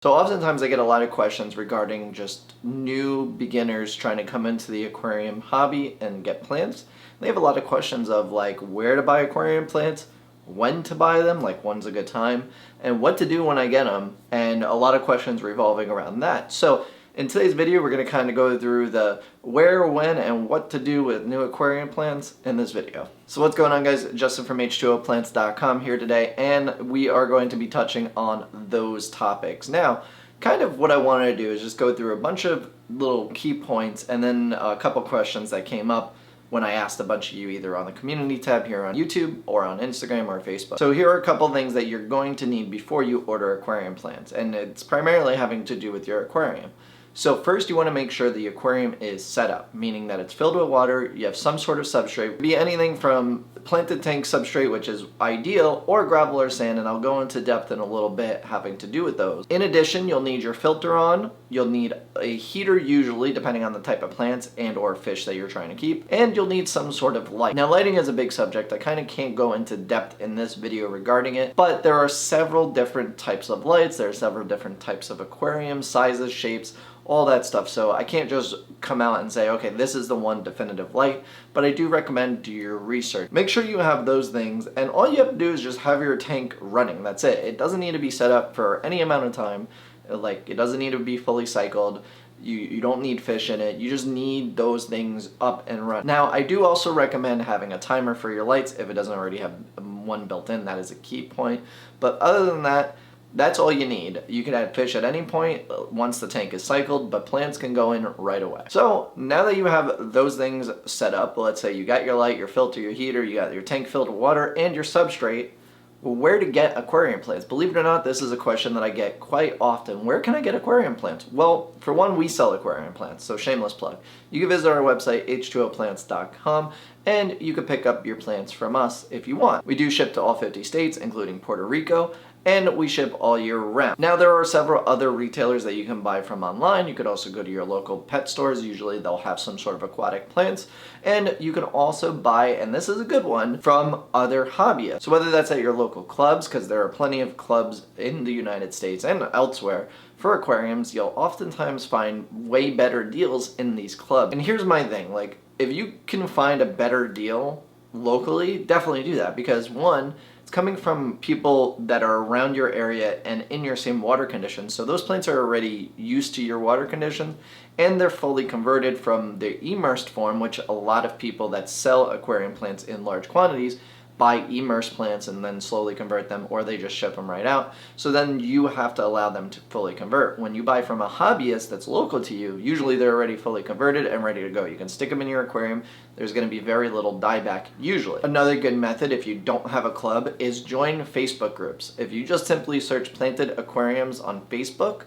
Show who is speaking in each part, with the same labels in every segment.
Speaker 1: So oftentimes I get a lot of questions regarding just new beginners trying to come into the aquarium hobby and get plants. They have a lot of questions of like where to buy aquarium plants, when to buy them, like when's a good time, and what to do when I get them, and a lot of questions revolving around that. So in today's video, we're going to kind of go through the where, when, and what to do with new aquarium plants in this video. So what's going on, guys? Justin from H2Oplants.com here today, and we are going to be touching on those topics. Now, kind of what I wanted to do is just go through a bunch of little key points and then a couple questions that came up when I asked a bunch of you either on the community tab here on YouTube or on Instagram or Facebook. So here are a couple things that you're going to need before you order aquarium plants, and it's primarily having to do with your aquarium. So first you want to make sure the aquarium is set up, meaning that it's filled with water, you have some sort of substrate. It could be anything from planted tank substrate, which is ideal, or gravel or sand, and I'll go into depth in a little bit having to do with those. In addition, you'll need your filter on, you'll need a heater usually, depending on the type of plants and or fish that you're trying to keep, and you'll need some sort of light. Now lighting is a big subject. I kind of can't go into depth in this video regarding it, but there are several different types of lights, there are several different types of aquariums, sizes, shapes, all that stuff. So I can't just come out and say, okay, this is the one definitive light, but I do recommend do your research. Make sure you have those things, and all you have to do is just have your tank running. That's it. It doesn't need to be set up for any amount of time. Like, it doesn't need to be fully cycled. You don't need fish in it. You just need those things up and running. Now, I do also recommend having a timer for your lights if it doesn't already have one built in. That is a key point. But other than that, that's all you need. You can add fish at any point once the tank is cycled, but plants can go in right away. So now that you have those things set up, let's say you got your light, your filter, your heater, you got your tank filled with water, and your substrate, where to get aquarium plants? Believe it or not, this is a question that I get quite often. Where can I get aquarium plants? Well, for one, we sell aquarium plants, so shameless plug. You can visit our website, H2Oplants.com, and you can pick up your plants from us if you want. We do ship to all 50 states, including Puerto Rico, and we ship all year round. Now, there are several other retailers that you can buy from online. You could also go to your local pet stores. Usually they'll have some sort of aquatic plants. And you can also buy, and this is a good one, from other hobbyists. So whether that's at your local clubs, because there are plenty of clubs in the United States and elsewhere for aquariums, you'll oftentimes find way better deals in these clubs. And here's my thing, like, if you can find a better deal locally, definitely do that, because one, it's coming from people that are around your area and in your same water conditions. So those plants are already used to your water conditions, and they're fully converted from the immersed form, which a lot of people that sell aquarium plants in large quantities buy immersed plants and then slowly convert them, or they just ship them right out. So then you have to allow them to fully convert. When you buy from a hobbyist that's local to you, usually they're already fully converted and ready to go. You can stick them in your aquarium. There's going to be very little dieback usually. Another good method, if you don't have a club, is join Facebook groups. If you just simply search planted aquariums on Facebook,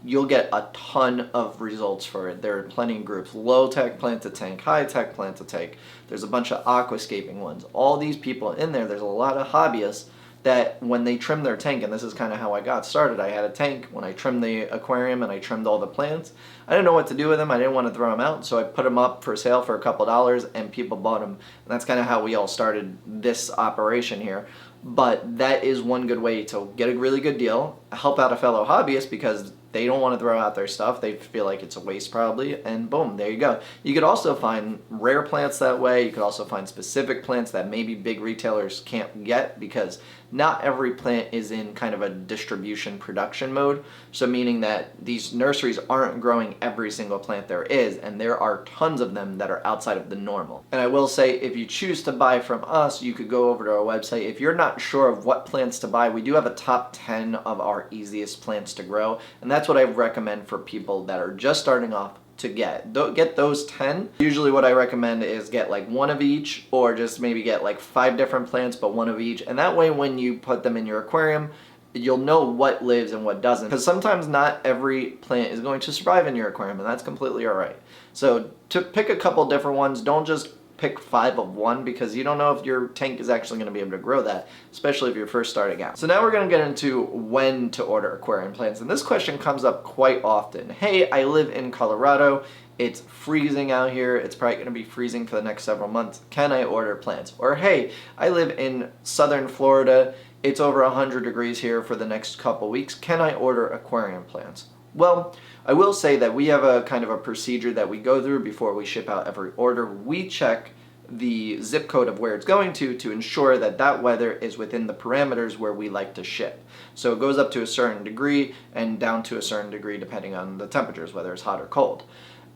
Speaker 1: you'll get a ton of results for it. There are plenty of groups, low-tech planted tank, high-tech planted tank. There's a bunch of aquascaping ones. All these people in there's a lot of hobbyists that when they trim their tank, and this is kind of how I got started. I had a tank when I trimmed the aquarium and I trimmed all the plants. I didn't know what to do with them. I didn't want to throw them out, so I put them up for sale for a couple dollars, and people bought them. And that's kind of how we all started this operation here. But that is one good way to get a really good deal, help out a fellow hobbyist because they don't want to throw out their stuff. They feel like it's a waste probably, and boom, there you go. You could also find rare plants that way. You could also find specific plants that maybe big retailers can't get because not every plant is in kind of a distribution production mode. So meaning that these nurseries aren't growing every single plant there is, and there are tons of them that are outside of the normal. And I will say, if you choose to buy from us, you could go over to our website. If you're not sure of what plants to buy, we do have a top 10 of our easiest plants to grow, and that's what I recommend for people that are just starting off to get. Get those 10. Usually what I recommend is get like one of each, or just maybe get like 5 different plants but one of each, and that way when you put them in your aquarium, you'll know what lives and what doesn't, because sometimes not every plant is going to survive in your aquarium, and that's completely alright. So to pick a couple different ones, don't just pick 5 of one, because you don't know if your tank is actually going to be able to grow that, especially if you're first starting out. So now we're going to get into when to order aquarium plants, and this question comes up quite often. Hey, I live in Colorado, it's freezing out here, it's probably going to be freezing for the next several months, can I order plants? Or hey, I live in southern Florida, it's over 100 degrees here for the next couple weeks. Can I order aquarium plants? Well, I will say that we have a kind of a procedure that we go through before we ship out every order. We check the zip code of where it's going to ensure that that weather is within the parameters where we like to ship. So it goes up to a certain degree and down to a certain degree depending on the temperatures, whether it's hot or cold.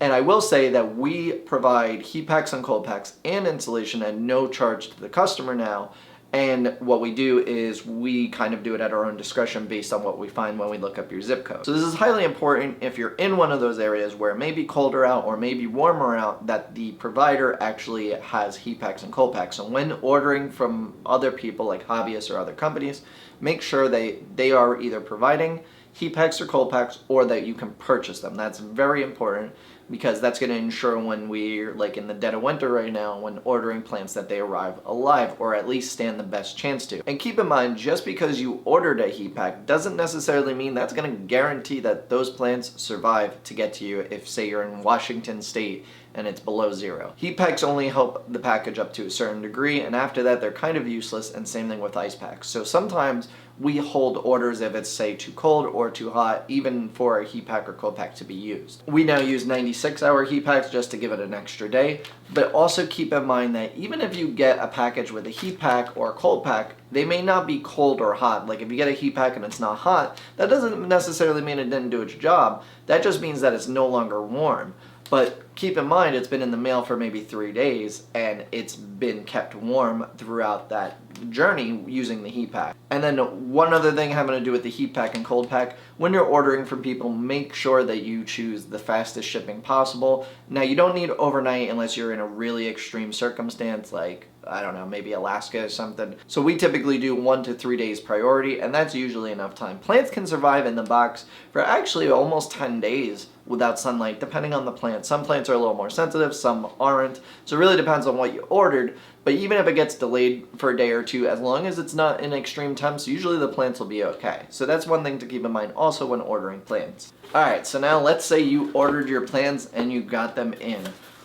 Speaker 1: And I will say that we provide heat packs and cold packs and insulation at no charge to the customer now. And what we do is we kind of do it at our own discretion based on what we find when we look up your zip code. So this is highly important if you're in one of those areas where it may be colder out or maybe warmer out, that the provider actually has heat packs and cold packs. So when ordering from other people like hobbyists or other companies, make sure they are either providing heat packs or cold packs or that you can purchase them. That's very important, because that's going to ensure when we're like in the dead of winter right now, when ordering plants, that they arrive alive or at least stand the best chance to. And keep in mind, just because you ordered a heat pack doesn't necessarily mean that's going to guarantee that those plants survive to get to you if, say, you're in Washington State and it's below zero. Heat packs only help the package up to a certain degree, and after that they're kind of useless, and same thing with ice packs. So sometimes we hold orders if it's, say, too cold or too hot, even for a heat pack or cold pack to be used. We now use 96-hour heat packs just to give it an extra day, but also keep in mind that even if you get a package with a heat pack or a cold pack, they may not be cold or hot. Like if you get a heat pack and it's not hot, that doesn't necessarily mean it didn't do its job. That just means that it's no longer warm. But keep in mind, it's been in the mail for maybe 3 days and it's been kept warm throughout that journey using the heat pack. And then one other thing having to do with the heat pack and cold pack, when you're ordering from people, make sure that you choose the fastest shipping possible. Now, you don't need overnight unless you're in a really extreme circumstance, like, I don't know, maybe Alaska or something. So we typically do 1 to 3 days priority, and that's usually enough time. Plants can survive in the box for actually almost 10 days without sunlight, depending on the plant. Some plants are a little more sensitive, some aren't. So it really depends on what you ordered. But even if it gets delayed for a day or two, as long as it's not in extreme temps, usually the plants will be okay. So that's one thing to keep in mind also when ordering plants. Alright, so now let's say you ordered your plants and you got them in.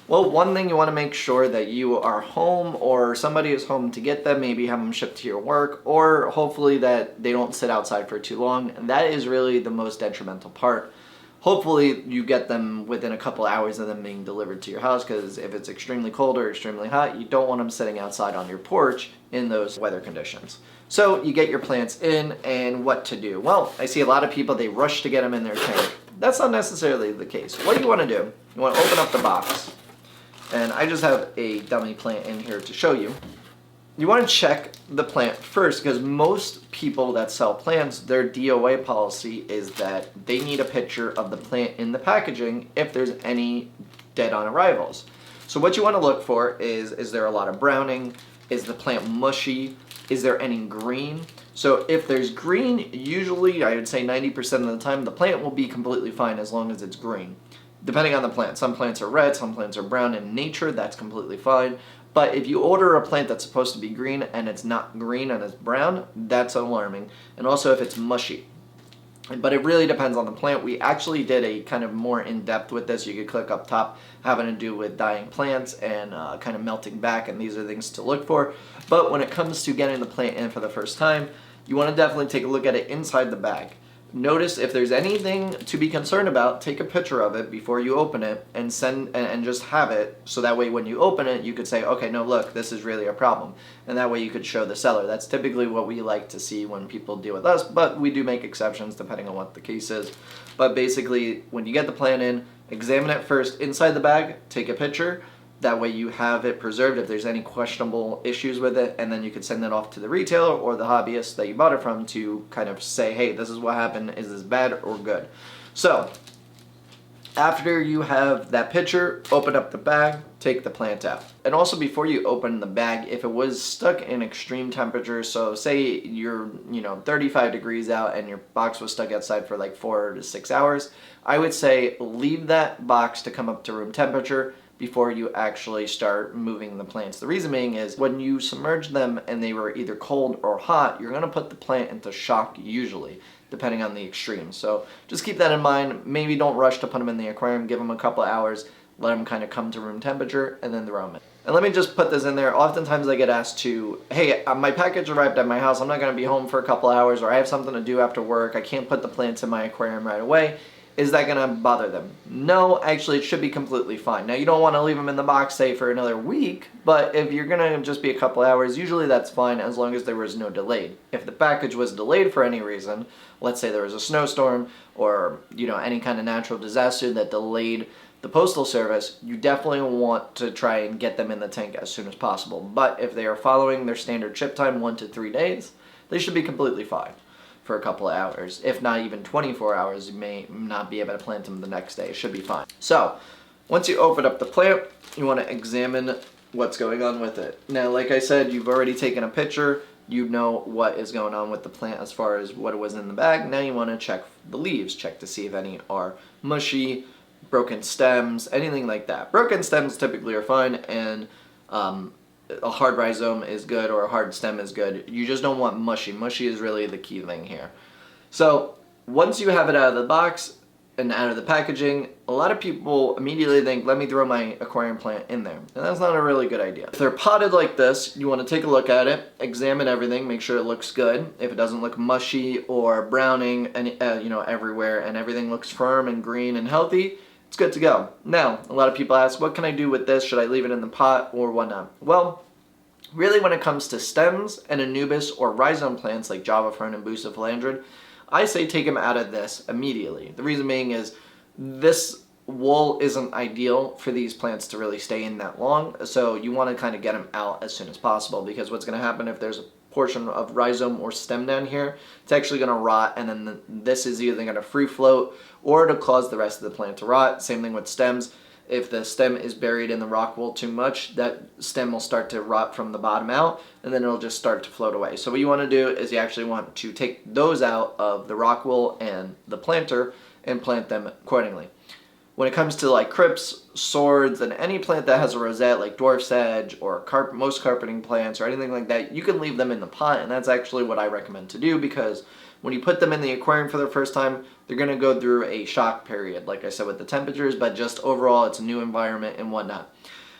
Speaker 1: Well, one thing, you want to make sure that you are home or somebody is home to get them, maybe have them shipped to your work, or hopefully that they don't sit outside for too long. And that is really the most detrimental part. Hopefully you get them within a couple hours of them being delivered to your house, because if it's extremely cold or extremely hot, you don't want them sitting outside on your porch in those weather conditions. So you get your plants in, and what to do? Well, I see a lot of people, they rush to get them in their tank. That's not necessarily the case. What you want to do, you want to open up the box, and I just have a dummy plant in here to show you. You want to check the plant first, because most people that sell plants, their DOA policy is that they need a picture of the plant in the packaging if there's any dead on arrivals. So what you want to look for is there a lot of browning? Is the plant mushy? Is there any green? So if there's green, usually I would say 90% of the time the plant will be completely fine as long as it's green. Depending on the plant. Some plants are red, some plants are brown. In nature, that's completely fine. But if you order a plant that's supposed to be green and it's not green and it's brown, that's alarming. And also if it's mushy. But it really depends on the plant. We actually did a kind of more in-depth with this. You could click up top, having to do with dying plants and kind of melting back, and these are things to look for. But when it comes to getting the plant in for the first time, you want to definitely take a look at it inside the bag. Notice if there's anything to be concerned about, take a picture of it before you open it and just have it, so that way when you open it you could say, okay, no, look, this is really a problem, and that way you could show the seller. That's typically what we like to see when people deal with us, but we do make exceptions depending on what the case is. But basically, when you get the plant in, examine it first inside the bag, take a picture. That way you have it preserved if there's any questionable issues with it, and then you could send it off to the retailer or the hobbyist that you bought it from to kind of say, hey, this is what happened, is this bad or good? So after you have that picture, open up the bag, take the plant out. And also before you open the bag, if it was stuck in extreme temperatures, so say you're 35 degrees out and your box was stuck outside for like 4 to 6 hours, I would say leave that box to come up to room temperature before you actually start moving the plants. The reason being is when you submerge them and they were either cold or hot, you're going to put the plant into shock usually, depending on the extreme. So just keep that in mind. Maybe don't rush to put them in the aquarium. Give them a couple hours, let them kind of come to room temperature, and then throw them in. And let me just put this in there. Oftentimes I get asked to, hey, my package arrived at my house. I'm not going to be home for a couple hours, or I have something to do after work. I can't put the plants in my aquarium right away. Is that going to bother them? No, actually, it should be completely fine. Now, you don't want to leave them in the box, say, for another week, but if you're going to just be a couple hours, usually that's fine as long as there was no delay. If the package was delayed for any reason, let's say there was a snowstorm or, any kind of natural disaster that delayed the postal service, you definitely want to try and get them in the tank as soon as possible. But if they are following their standard ship time, 1 to 3 days, they should be completely fine for a couple of hours. If not even 24 hours, you may not be able to plant them the next day. It should be fine. So, once you open up the plant, you want to examine what's going on with it. Now, like I said, you've already taken a picture. You know what is going on with the plant as far as what was in the bag. Now you want to check the leaves. Check to see if any are mushy, broken stems, anything like that. Broken stems typically are fine, and a hard rhizome is good, or a hard stem is good. You just don't want mushy. Mushy is really the key thing here. So once you have it out of the box and out of the packaging, a lot of people immediately think, let me throw my aquarium plant in there. And that's not a really good idea. If they're potted like this, you want to take a look at it, examine everything, make sure it looks good. If it doesn't look mushy or browning and everywhere, and everything looks firm and green and healthy, it's good to go. Now, a lot of people ask, what can I do with this? Should I leave it in the pot or whatnot? Well, really when it comes to stems and anubis or rhizome plants like Java fern and bucephalandrin, I say take them out of this immediately. The reason being is this wool isn't ideal for these plants to really stay in that long, so you want to kind of get them out as soon as possible, because what's going to happen if there's a portion of rhizome or stem down here, it's actually going to rot, and then this is either going to free float or it'll cause the rest of the plant to rot. Same thing with stems. If the stem is buried in the rock wool too much, that stem will start to rot from the bottom out, and then it'll just start to float away. So what you want to do is you actually want to take those out of the rock wool and the planter and plant them accordingly. When it comes to like crypts, swords, and any plant that has a rosette like dwarf sedge or most carpeting plants or anything like that, you can leave them in the pot, and that's actually what I recommend to do, because when you put them in the aquarium for the first time, they're going to go through a shock period, like I said, with the temperatures, but just overall it's a new environment and whatnot.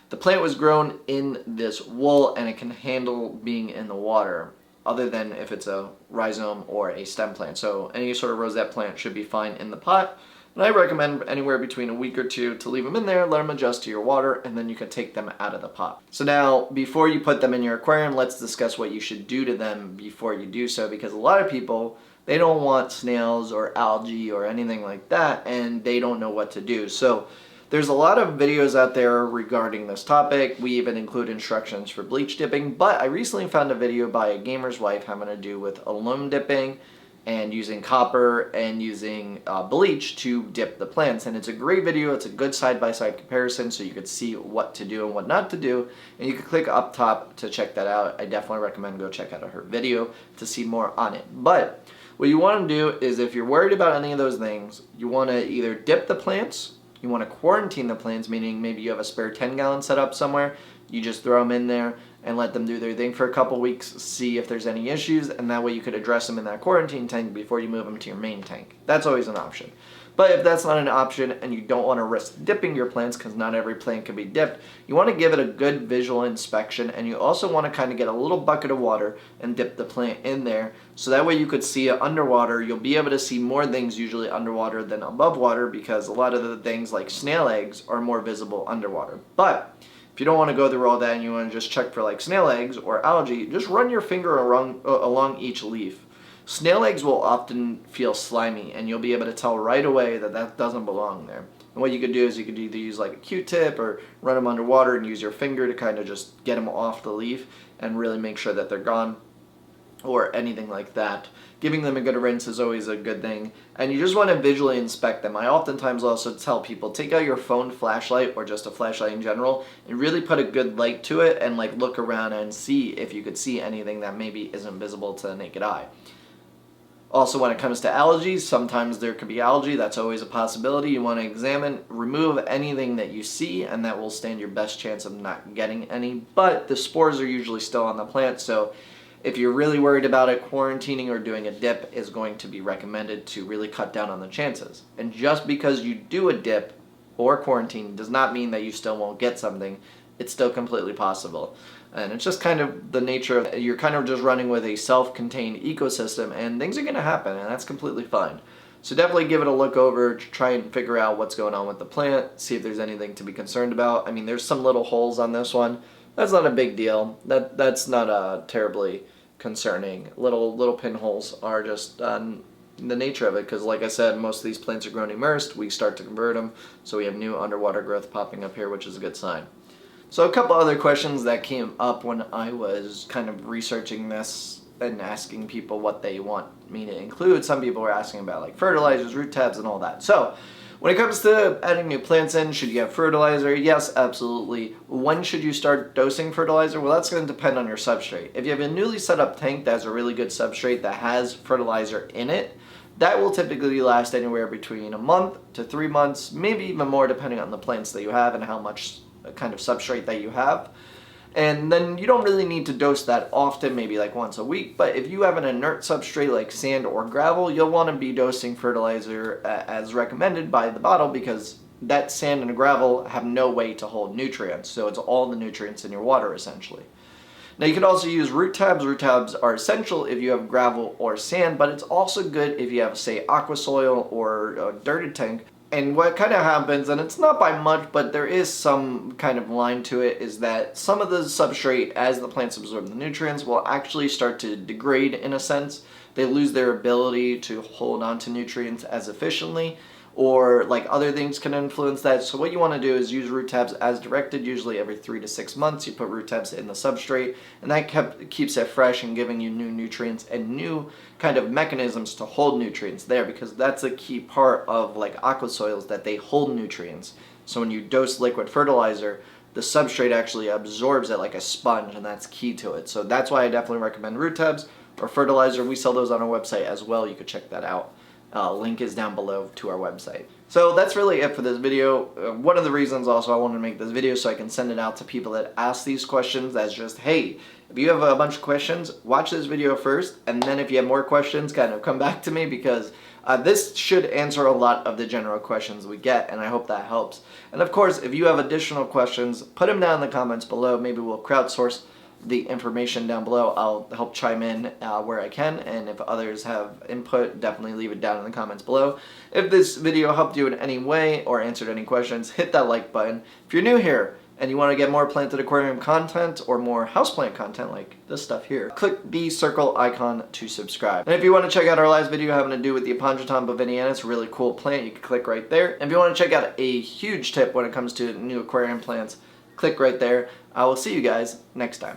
Speaker 1: The plant was grown in this wool, and it can handle being in the water, other than if it's a rhizome or a stem plant. So any sort of rosette plant should be fine in the pot. And I recommend anywhere between a week or two to leave them in there, let them adjust to your water, and then you can take them out of the pot. So now, before you put them in your aquarium, let's discuss what you should do to them before you do so, because a lot of people, they don't want snails or algae or anything like that, and they don't know what to do. So there's a lot of videos out there regarding this topic. We even include instructions for bleach dipping, but I recently found a video by a gamer's wife having to do with aluminum dipping and using copper and using bleach to dip the plants. And it's a great video. It's a good side-by-side comparison, so you could see what to do and what not to do. And you can click up top to check that out. I definitely recommend go check out her video to see more on it. But what you want to do is, if you're worried about any of those things, you want to either dip the plants, you want to quarantine the plants, meaning maybe you have a spare 10-gallon set up somewhere, you just throw them in there and let them do their thing for a couple weeks, see if there's any issues, and that way you could address them in that quarantine tank before you move them to your main tank. That's always an option. But if that's not an option and you don't want to risk dipping your plants, because not every plant can be dipped, you want to give it a good visual inspection, and you also want to kind of get a little bucket of water and dip the plant in there, so that way you could see it underwater. You'll be able to see more things usually underwater than above water, because a lot of the things like snail eggs are more visible underwater. But if you don't want to go through all that and you want to just check for like snail eggs or algae, just run your finger along each leaf. Snail eggs will often feel slimy, and you'll be able to tell right away that that doesn't belong there. And what you could do is you could either use like a Q-tip or run them underwater and use your finger to kind of just get them off the leaf and really make sure that they're gone, or anything like that. Giving them a good rinse is always a good thing, and you just want to visually inspect them. I oftentimes also tell people, take out your phone flashlight or just a flashlight in general and really put a good light to it and like look around and see if you could see anything that maybe isn't visible to the naked eye. Also, when it comes to allergies, sometimes there could be algae. That's always a possibility. You want to examine, remove anything that you see, and that will stand your best chance of not getting any. But the spores are usually still on the plant, so if you're really worried about it, quarantining or doing a dip is going to be recommended to really cut down on the chances. And just because you do a dip or quarantine does not mean that you still won't get something. it's still completely possible. And it's just kind of the nature of, you're kind of just running with a self-contained ecosystem, and things are going to happen, and that's completely fine. So definitely give it a look over, try and figure out what's going on with the plant, see if there's anything to be concerned about. I mean, there's some little holes on this one. That's not a big deal. That's not terribly concerning. Little pinholes are just the nature of it, because like I said, most of these plants are grown immersed. We start to convert them, so we have new underwater growth popping up here, which is a good sign. So a couple other questions that came up when I was kind of researching this and asking people what they want me to include. Some people were asking about like fertilizers, root tabs, and all that. So when it comes to adding new plants in, should you have fertilizer? Yes, absolutely. When should you start dosing fertilizer? Well, that's going to depend on your substrate. If you have a newly set up tank that has a really good substrate that has fertilizer in it, that will typically last anywhere between a month to 3 months, maybe even more depending on the plants that you have and how much kind of substrate that you have. And then you don't really need to dose that often, maybe like once a week. But if you have an inert substrate like sand or gravel, you'll want to be dosing fertilizer as recommended by the bottle, because that sand and gravel have no way to hold nutrients. So it's all the nutrients in your water essentially. Now you can also use root tabs. Root tabs are essential if you have gravel or sand, but it's also good if you have, say, aqua soil or a dirted tank. And what kind of happens, and it's not by much, but there is some kind of line to it, is that some of the substrate, as the plants absorb the nutrients, will actually start to degrade in a sense. They lose their ability to hold on to nutrients as efficiently, or like other things can influence that. So what you want to do is use root tabs as directed. Usually every 3 to 6 months you put root tabs in the substrate, and that keeps it fresh and giving you new nutrients and new kind of mechanisms to hold nutrients there, because that's a key part of like aqua soils, that they hold nutrients. So when you dose liquid fertilizer, the substrate actually absorbs it like a sponge, and that's key to it. So that's why I definitely recommend root tabs or fertilizer. We sell those on our website as well. You could check that out. Link is down below to our website. So that's really it for this video. One of the reasons also I wanted to make this video so I can send it out to people that ask these questions. That's just, hey, if you have a bunch of questions, watch this video first, and then if you have more questions, kind of come back to me, because this should answer a lot of the general questions we get, and I hope that helps. And of course, if you have additional questions, put them down in the comments below. Maybe we'll crowdsource the information down below. I'll help chime in where I can, and if others have input, definitely leave it down in the comments below. If this video helped you in any way or answered any questions, hit that like button. If you're new here and you want to get more planted aquarium content or more houseplant content like this stuff here, click the circle icon to subscribe. And if you want to check out our last video having to do with the Apondroton boviniana, it's a really cool plant, you can click right there. And if you want to check out a huge tip when it comes to new aquarium plants, click right there. I will see you guys next time.